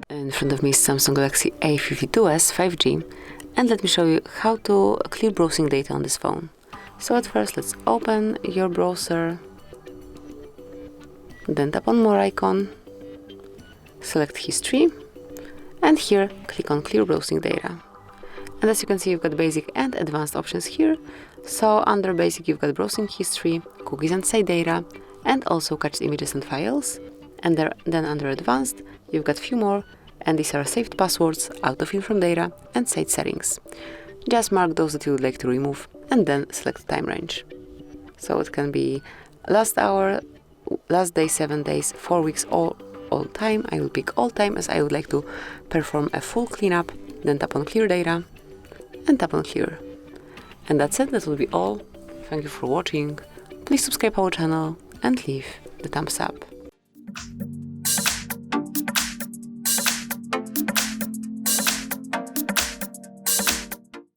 In front of me is Samsung Galaxy A52s 5G, and let me show you how to clear browsing data on this phone. So at first, let's open your browser, then tap on More icon, select History, and here click on Clear Browsing Data. And as you can see, you've got basic and advanced options here. So under basic, you've got browsing history, cookies and site data, and also cached images and files. And then under advanced, you've got few more, and these are saved passwords, autofill from data, and site settings. Just mark those that you would like to remove, and then select time range. So it can be last hour, last day, 7 days, 4 weeks, all time. I will pick all time as I would like to perform a full cleanup. Then tap on Clear Data, and tap on Clear. And that's it, that will be all. Thank you for watching. Please subscribe our channel and leave the thumbs up.